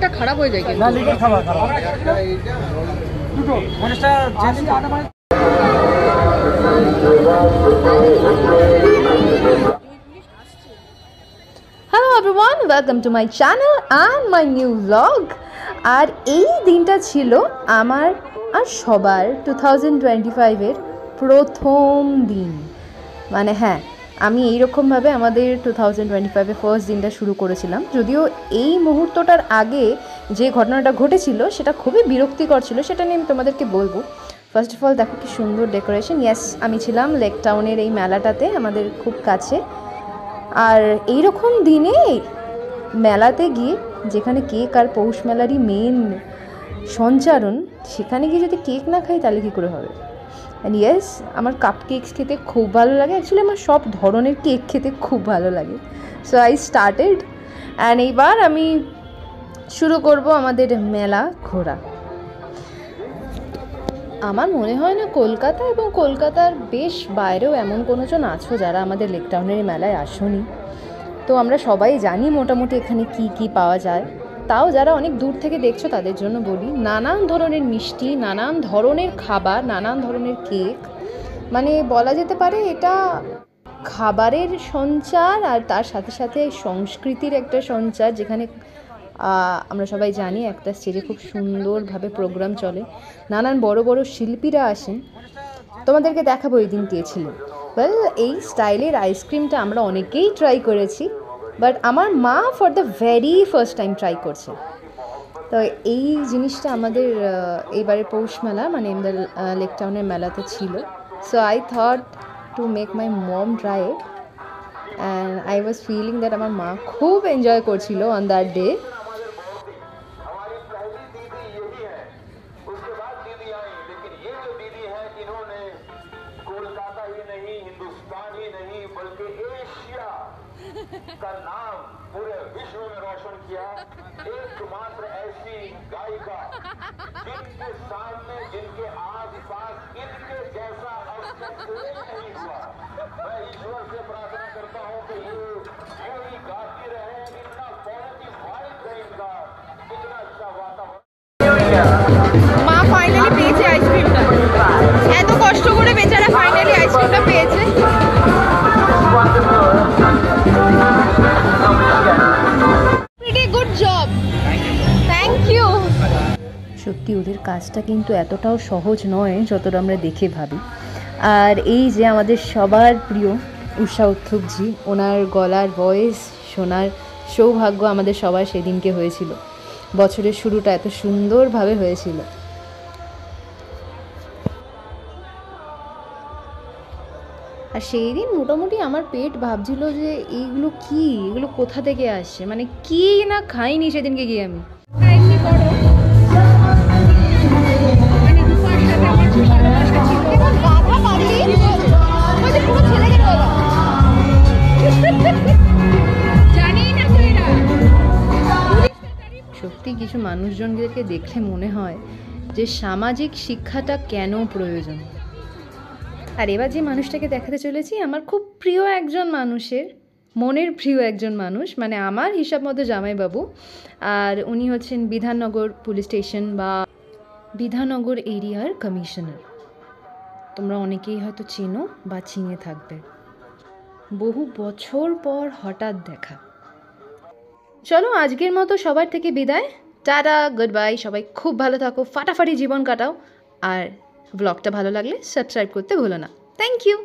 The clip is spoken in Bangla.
লিভারটা খারাপ হয়ে যায় কিন্তু। না লিভার খারাপ দুটো মানুষটা Hello everyone, welcome to my channel and my new vlog. আর এই দিনটা ছিল আমার আর সবার 2025-এর প্রথম দিন। মানে হ্যাঁ, আমি এইরকমভাবে আমাদের 2025-এর ফার্স্ট দিনটা শুরু করেছিলাম। যদিও এই মুহূর্তটার আগে যে ঘটনাটা ঘটেছিল সেটা খুবই বিরক্তিকর ছিল, সেটা নিয়ে আমি তোমাদেরকে বলবো। ফার্স্ট অফ অল দেখো কি সুন্দর ডেকোরেশন। ইয়েস, আমি ছিলাম লেক টাউনের এই মেলাটাতে, আমাদের খুব কাছে। আর এইরকম দিনে মেলাতে গিয়ে, যেখানে কেক আর পৌষ মেলারই মেন সঞ্চারণ, সেখানে গিয়ে যদি কেক না খাই তাহলে কী করে হবে। অ্যান্ড ইয়েস, আমার কাপ কেকস খেতে খুব ভালো লাগে। অ্যাকচুয়ালি আমার সব ধরনের কেক খেতে খুব ভালো লাগে। সো আই স্টার্টেড অ্যান্ড এইবার আমি শুরু করব আমাদের মেলা ঘোরা। আমার মনে হয় না কলকাতা এবং কলকাতার বেশ বাইরেও এমন কোনোজন আছো যারা আমাদের লেক টাউনের মেলায় আসোনি। তো আমরা সবাই জানি মোটামুটি এখানে কি কি পাওয়া যায়। তাও যারা অনেক দূর থেকে দেখছো তাদের জন্য বলি, নানান ধরনের মিষ্টি, নানান ধরনের খাবার, নানান ধরনের কেক। মানে বলা যেতে পারে এটা খাবারের সঞ্চার আর তার সাথে সাথে সংস্কৃতির একটা সঞ্চার, যেখানে আমরা সবাই জানি একটা স্টেজে খুব সুন্দরভাবে প্রোগ্রাম চলে, নানান বড় বড় শিল্পীরা আসেন। তোমাদেরকে দেখাবো এই দিন কে ছিল। ওয়েল, এই স্টাইলের আইসক্রিমটা আমরা অনেকেই ট্রাই করেছি, বাট আমার মা for the very first time try করছে। তো এই জিনিসটা আমাদের এইবারের পৌষ মেলা মানে আমাদের লেক টাউনের মেলাতে ছিল। So I thought to make my mom try it, and I was feeling that আমার মা খুব এনজয় করছিল অন দ্যাট ডে। का नाम पूरे विश्व में रोशन किया। एकमात्र ऐसी गायिका जिनके सामने, जिनके आसपास इनके जैसा अवसर कोई नहीं हुआ। मैं ईश्वर से प्रार्थना करता हूँ कि ये ही गाती रहे। इतना पॉजिटिव वाइब है इनका, इतना अच्छा वातावरण। মা ফাইনালি পেয়েছে আইসক্রিমটা, এত কষ্ট করে বেচারা ফাইনালি আইসক্রিমটা পেয়েছে। সত্যি ওদের কাজটা কিন্তু এতটাও সহজ নয় যতটা আমরা দেখে ভাবি। আর এই যে আমাদের সবার প্রিয় উষা উত্থুপজি, ওনার গলার ভয়েস শোনার সৌভাগ্য আমাদের সবার সেদিনকে হয়েছিল। বছরের শুরুটা এত সুন্দরভাবে হয়েছিল। আর সেই দিন মোটামুটি আমার পেট ভাবছিল যে এইগুলো কি, এগুলো কোথা থেকে আসছে, মানে কি না খাইনি সেদিনকে গিয়ে আমি। সত্যি কিছু মানুষজনদেরকে দেখলে মনে হয় যে সামাজিক শিক্ষাটা কেন প্রয়োজন। আর এবার যে মানুষটাকে দেখাতে চলেছি আমার খুব প্রিয় একজন মানুষের, মনের প্রিয় একজন মানুষ, মানে আমার হিসাব মতো জামাইবাবু। আর উনি হচ্ছেন বিধাননগর পুলিশ স্টেশন বা বিধাননগর এরিয়ার কমিশনার। তোমরা অনেকেই হয়তো চেনো বা চিনে থাকবে। বহু বছর পর হঠাৎ দেখা। চলো আজকের মতো সবার থেকে বিদায়, টাটা, গুড বাই। সবাই খুব ভালো থাকো, ফাটাফাটি জীবন কাটাও। আর ব্লগটা ভালো লাগলে সাবস্ক্রাইব করতে ভুলো না। Thank you.